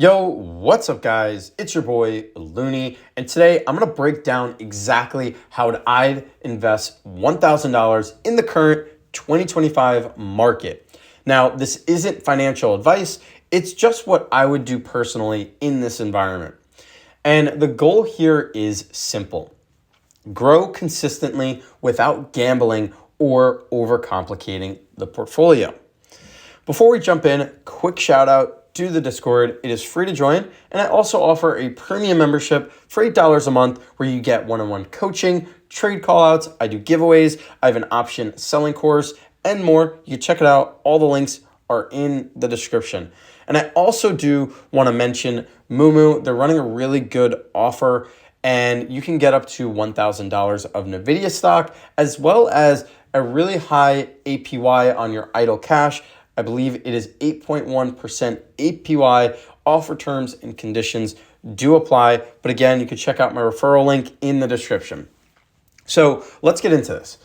Yo, what's up guys? It's your boy Looney, and today I'm gonna break down exactly how I'd invest $1,000 in the current 2025 market. Now, this isn't financial advice, it's just what I would do personally in this environment. And the goal here is simple. Grow consistently without gambling or overcomplicating the portfolio. Before we jump in, quick shout out to the Discord. It is free to join, and I also offer a premium membership for $8 a month where you get one-on-one coaching, trade callouts, I do giveaways, I have an option selling course, and more. You can check it out. All the links are in the description. And I also do want to mention Moomoo. They're running a really good offer, and you can get up to $1,000 of NVIDIA stock, as well as a really high APY on your idle cash. I believe it is 8.1% APY. Offer terms and conditions do apply. But again, you can check out my referral link in the description. So let's get into this.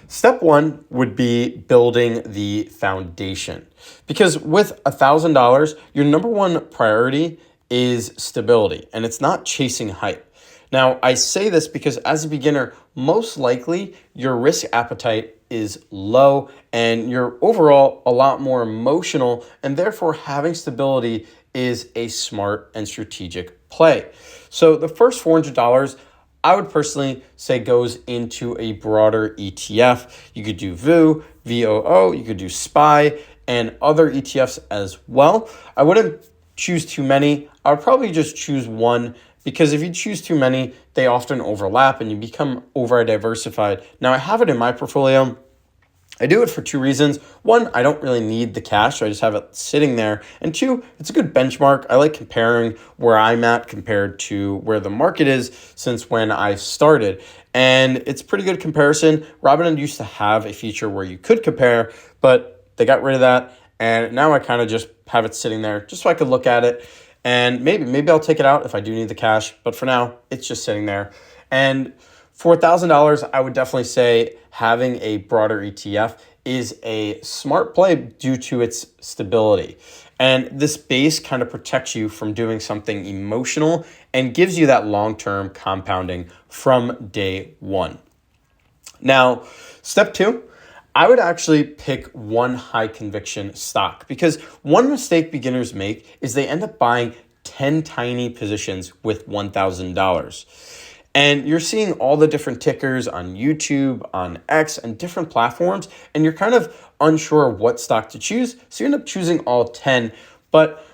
Step one would be building the foundation. Because with $1,000, your number one priority is stability, and it's not chasing hype. Now, I say this because as a beginner, most likely your risk appetite is low and you're overall a lot more emotional, and therefore having stability is a smart and strategic play. So the first $400 I would personally say goes into a broader ETF. You could do VOO, VOO, you could do SPY, and other ETFs as well. I wouldn't choose too many. I would probably just choose one, because if you choose too many, they often overlap and you become over-diversified. Now, I have it in my portfolio. I do it for two reasons. One, I don't really need the cash, so I just have it sitting there. And two, it's a good benchmark. I like comparing where I'm at compared to where the market is since when I started. And it's a pretty good comparison. Robinhood used to have a feature where you could compare, but they got rid of that. And now I kind of just have it sitting there just so I could look at it. And maybe I'll take it out if I do need the cash. But for now, it's just sitting there. And for $1,000, I would definitely say having a broader ETF is a smart play due to its stability. And this base kind of protects you from doing something emotional and gives you that long-term compounding from day one. Now, step two, I would actually pick one high conviction stock, because one mistake beginners make is they end up buying 10 tiny positions with $1,000. And you're seeing all the different tickers on YouTube, on X, and different platforms, and you're kind of unsure of what stock to choose. So you end up choosing all 10. But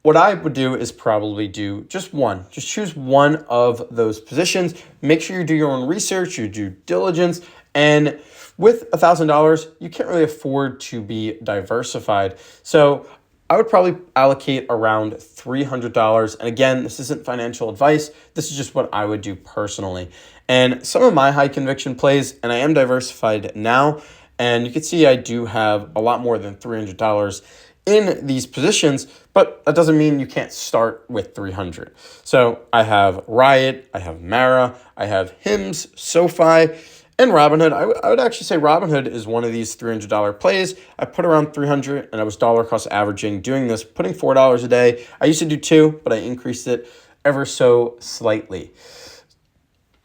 what I would do is probably do just one. Just choose one of those positions. Make sure you do your own research, your due diligence, and with $1,000, you can't really afford to be diversified. So I would probably allocate around $300. And again, this isn't financial advice. This is just what I would do personally. And some of my high conviction plays, and I am diversified now, and you can see I do have a lot more than $300 in these positions, but that doesn't mean you can't start with 300. So I have Riot, I have Mara, I have HIMS, SoFi, and Robinhood. I would actually say Robinhood is one of these $300 plays. I put around 300 and I was dollar cost averaging doing this, putting $4 a day. I used to do 2, but I increased it ever so slightly.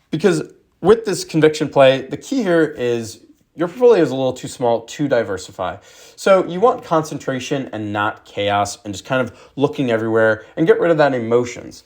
Because with this conviction play, the key here is your portfolio is a little too small to diversify. So you want concentration and not chaos and just kind of looking everywhere and get rid of that emotions.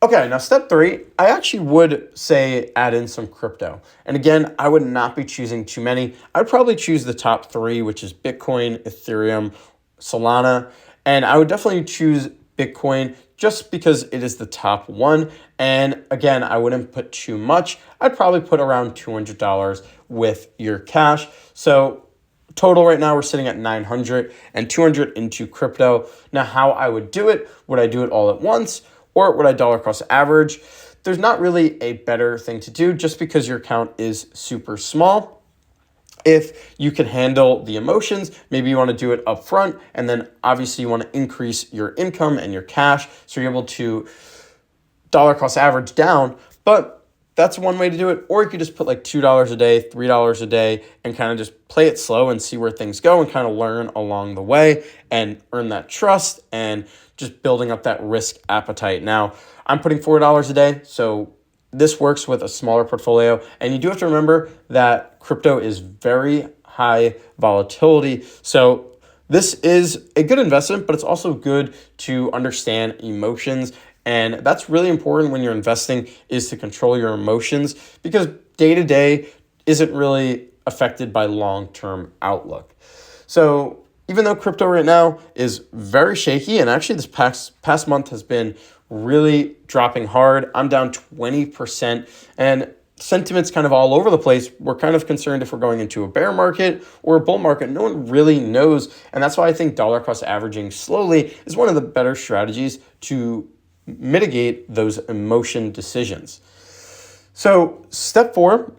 Okay, now step 3, I actually would say add in some crypto. And again, I would not be choosing too many. I'd probably choose the top 3, which is Bitcoin, Ethereum, Solana. And I would definitely choose Bitcoin just because it is the top one. And again, I wouldn't put too much. I'd probably put around $200 with your cash. So total right now, we're sitting at 900 and 200 into crypto. Now, how I would do it, would I do it all at once? Or would I dollar cost average? There's not really a better thing to do just because your account is super small. If you can handle the emotions, maybe you want to do it up front, and then obviously you want to increase your income and your cash so you're able to dollar cost average down. But that's one way to do it. Or you could just put like $2 a day, $3 a day, and kind of just play it slow and see where things go and kind of learn along the way and earn that trust and just building up that risk appetite. Now, I'm putting $4 a day, so this works with a smaller portfolio. And you do have to remember that crypto is very high volatility. So this is a good investment, but it's also good to understand emotions. And that's really important when you're investing, is to control your emotions, because day to day isn't really affected by long-term outlook. So even though crypto right now is very shaky, and actually this past month has been really dropping hard, I'm down 20%, and sentiment's kind of all over the place. We're kind of concerned if we're going into a bear market or a bull market. No one really knows. And that's why I think dollar cost averaging slowly is one of the better strategies to mitigate those emotion decisions. So step 4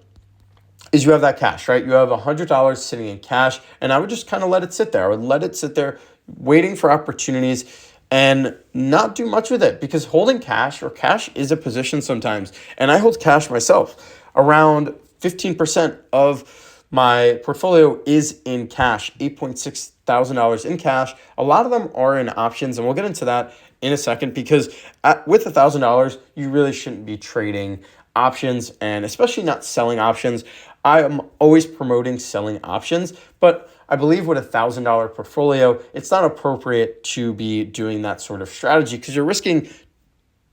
is you have that cash, right? You have $100 sitting in cash, and I would just kind of let it sit there. I would let it sit there waiting for opportunities and not do much with it, because holding cash, or cash is a position sometimes. And I hold cash myself. Around 15% of my portfolio is in cash, $8.6 thousand in cash. A lot of them are in options, and we'll get into that in a second, because with $1,000, you really shouldn't be trading options, and especially not selling options. I am always promoting selling options, but I believe with $1,000 portfolio, it's not appropriate to be doing that sort of strategy, because you're risking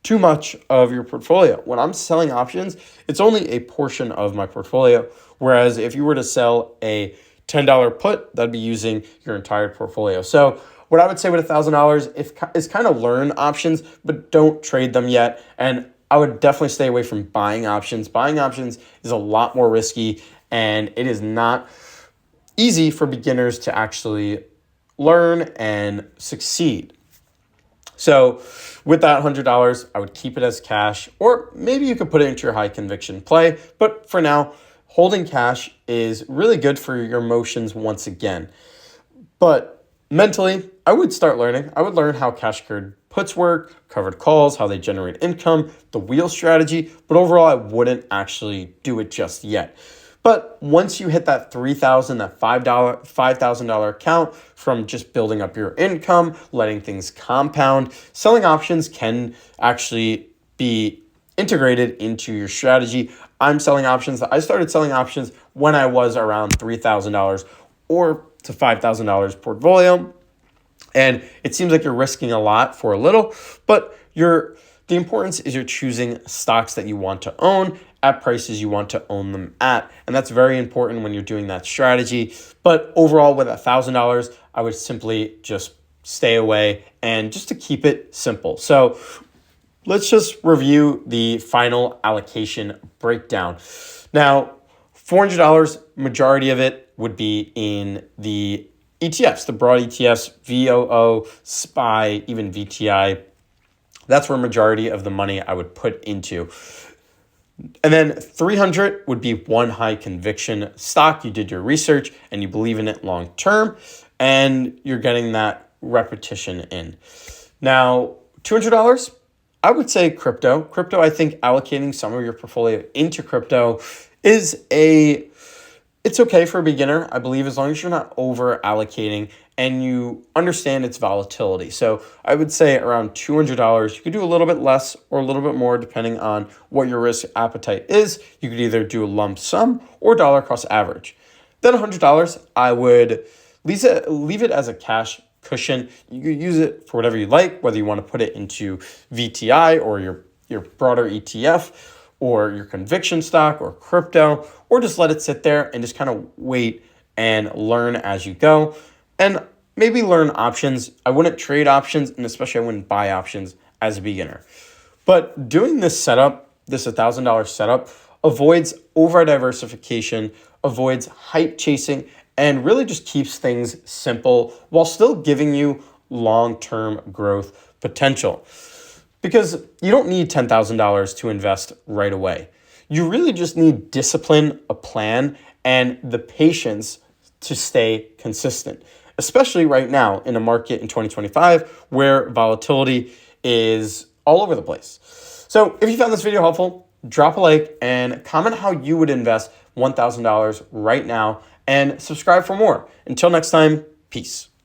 too much of your portfolio. When I'm selling options, it's only a portion of my portfolio. Whereas if you were to sell a $10 put, that'd be using your entire portfolio. So what I would say with $1,000 is kind of learn options, but don't trade them yet. And I would definitely stay away from buying options. Buying options is a lot more risky, and it is not easy for beginners to actually learn and succeed. So with that $100, I would keep it as cash, or maybe you could put it into your high conviction play. But for now, holding cash is really good for your emotions once again. But mentally, I would start learning. I would learn how cash secured puts work, covered calls, how they generate income, the wheel strategy. But overall, I wouldn't actually do it just yet. But once you hit that $3,000, that $5,000 account from just building up your income, letting things compound, selling options can actually be integrated into your strategy. I'm selling options. I started selling options when I was around $3,000 or to $5,000 portfolio. And it seems like you're risking a lot for a little, but the importance is you're choosing stocks that you want to own at prices you want to own them at. And that's very important when you're doing that strategy. But overall, with $1,000, I would simply just stay away, and just to keep it simple. So let's just review the final allocation breakdown. Now, $400, majority of it would be in the ETFs, the broad ETFs, VOO, SPY, even VTI. That's where majority of the money I would put into. And then 300 would be one high conviction stock. You did your research and you believe in it long term, and you're getting that repetition in. Now, $200, I would say crypto. Crypto, I think allocating some of your portfolio into crypto it's okay for a beginner, I believe, as long as you're not over allocating and you understand its volatility. So I would say around $200. You could do a little bit less or a little bit more depending on what your risk appetite is. You could either do a lump sum or dollar cost average. Then $100, I would leave it as a cash cushion. You could use it for whatever you like, whether you want to put it into VTI or your broader ETF, or your conviction stock or crypto, or just let it sit there and just kind of wait and learn as you go. And maybe learn options. I wouldn't trade options, and especially I wouldn't buy options as a beginner. But doing this setup, this $1,000 setup, avoids over diversification, avoids hype chasing, and really just keeps things simple while still giving you long-term growth potential. Because you don't need $10,000 to invest right away. You really just need discipline, a plan, and the patience to stay consistent, especially right now in a market in 2025 where volatility is all over the place. So if you found this video helpful, drop a like and comment how you would invest $1,000 right now, and subscribe for more. Until next time, peace.